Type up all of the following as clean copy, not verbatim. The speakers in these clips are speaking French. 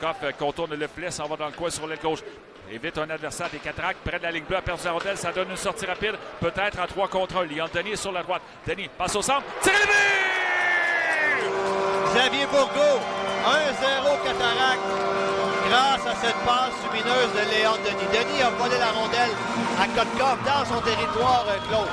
Koff contourne le filet, s'en va dans le coin sur l'aile gauche. Évite un adversaire des Cataractes, près de la ligne bleue, a perdu la rondelle, ça donne une sortie rapide, peut-être en 3 contre 1. Leon Denis est sur la droite. Denis passe au centre, tire le but! Xavier Bourgault, 1-0 Cataractes, grâce à cette passe lumineuse de Léon Denis. Denis a volé la rondelle à Kotkov dans son territoire, Claude.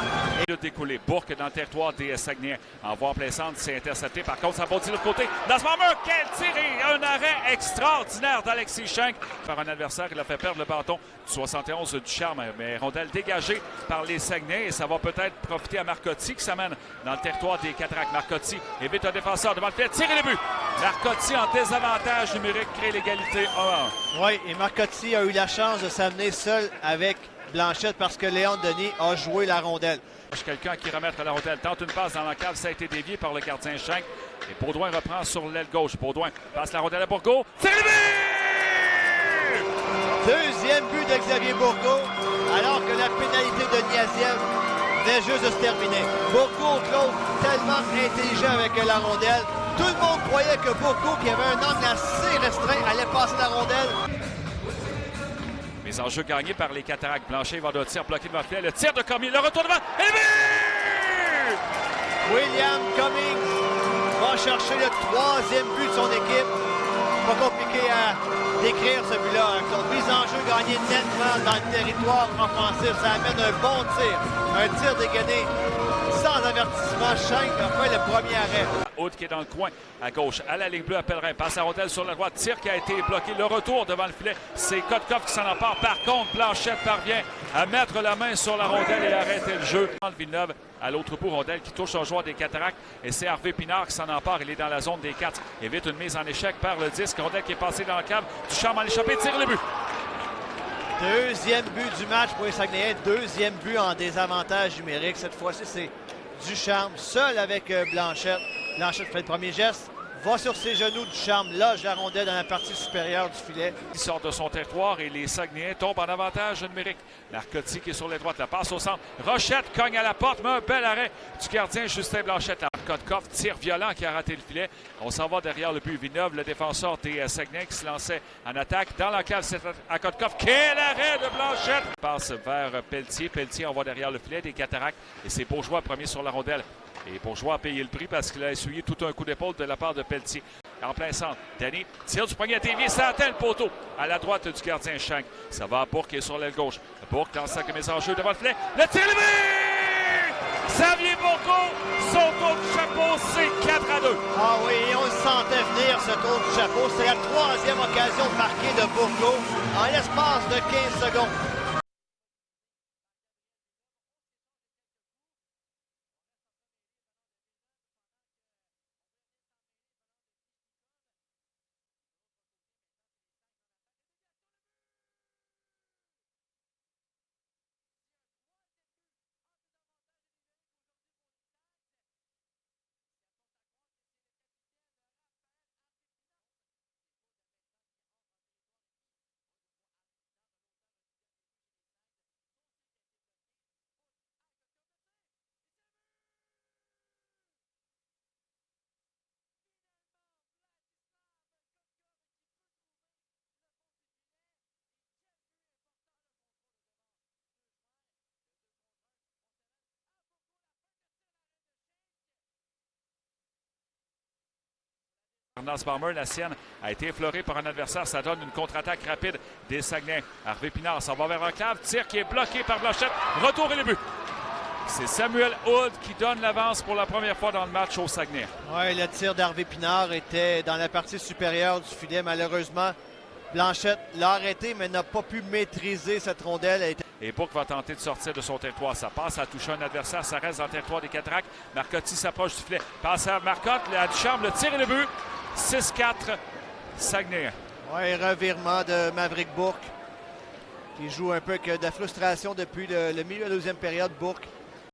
Le découlé. Bourque dans le territoire des Saguenayens. En voie plein centre, c'est intercepté. Par contre, ça bondit de l'autre côté. Dans ce moment, quel tir et un arrêt extraordinaire d'Alexis Schenk. Par un adversaire, il a fait perdre le bâton du 71 du Charme. Mais rondelle dégagée par les Saguenayens. Et ça va peut-être profiter à Marcotti qui s'amène dans le territoire des Cataractes. Marcotti évite un défenseur devant le filet. Tire le but. Marcotti en désavantage numérique crée l'égalité 1-1. Oui, et Marcotti a eu la chance de s'amener seul avec Blanchette parce que Léon Denis a joué la rondelle. Quelqu'un qui remettre la rondelle tente une passe dans l'encave, ça a été dévié par le gardien Schenk. Et Baudouin reprend sur l'aile gauche. Baudouin passe la rondelle à Bourgault. C'est le but! Deuxième but de Xavier Bourgault, alors que la pénalité de Niaziev venait juste de se terminer. Bourgault, Claude, tellement intelligent avec la rondelle. Tout le monde croyait que Bourgault, qui avait un angle assez restreint, allait passer la rondelle. Les enjeux gagnés par les Cataractes. Blanchet va de tir bloqué devant le filet. Le tir de Cormier, le retour devant. Et le but! William Cummings va chercher le 3e but de son équipe. Pas compliqué à décrire ce but-là. Mise en jeu gagnée nettement dans le territoire offensif. Ça amène un bon tir. Un tir dégainé sans avertissement. Schenk a fait le premier arrêt. Aude qui est dans le coin à gauche, à la ligne bleue à Pellerin, passe la rondelle sur la droite, tir qui a été bloqué, le retour devant le filet, c'est Kotkov qui s'en empare. Par contre, Blanchette parvient à mettre la main sur la rondelle et arrêter le jeu. Villeneuve à l'autre bout, rondelle qui touche un joueur des Cataractes et c'est Harvey Pinard qui s'en empare, il est dans la zone des 4, évite une mise en échec par le disque, rondelle qui est passée dans le cave, Ducharme en échappé, tire le but. Deuxième but du match pour les Saguenayens, deuxième but en désavantage numérique. Cette fois-ci, c'est Ducharme seul avec Blanchette. Blanchette fait le premier geste, va sur ses genoux, Ducharme loge la rondelle dans la partie supérieure du filet. Il sort de son territoire et les Saguenayens tombent en avantage numérique. Marcotti qui est sur les droites, la passe au centre. Rochette cogne à la porte, mais un bel arrêt du gardien Justin Blanchette. Kotkov, tir violent qui a raté le filet. On s'en va derrière le but. Villeneuve, le défenseur des Saguenayens qui se lançait en attaque. Dans l'encave, c'est à Kotkov. Quel arrêt de Blanchette! Passe vers Pelletier. Pelletier, on va derrière le filet des Cataractes. Et c'est Bourgeois premier sur la rondelle. Et Bourgeois a payé le prix parce qu'il a essuyé tout un coup d'épaule de la part de Pelletier. En plein centre, Denis tire du poignet dévié, ça atteint le poteau à la droite du gardien Schenk. Ça va à Bourque qui est sur l'aile gauche. Bourque dans sa mise en jeu devant le filet. Le tir le but! Xavier Bourgault, son tour du chapeau, c'est 4-2. Ah oui, on le sentait venir ce tour du chapeau. C'est la 3e occasion de marquer de Bourgault en l'espace de 15 secondes. Arnas Palmer, la sienne, a été effleurée par un adversaire. Ça donne une contre-attaque rapide des Saguenayens. Harvey Pinard s'en va vers l'enclave. Tir qui est bloqué par Blanchette. Retour et le but. C'est Samuel Hood qui donne l'avance pour la première fois dans le match au Saguenay. Oui, le tir d'Harvey Pinard était dans la partie supérieure du filet. Malheureusement, Blanchette l'a arrêté, mais n'a pas pu maîtriser cette rondelle. Et Bourque va tenter de sortir de son territoire. Ça passe à toucher un adversaire. Ça reste dans le territoire des Cataractes. Marcotti s'approche du filet. Passe à Marcotte. À Ducharme, le tir et le but. 6-4, Saguenay. Oui, revirement de Maverick Bourque, qui joue un peu avec de la frustration depuis le milieu de la deuxième période. Bourque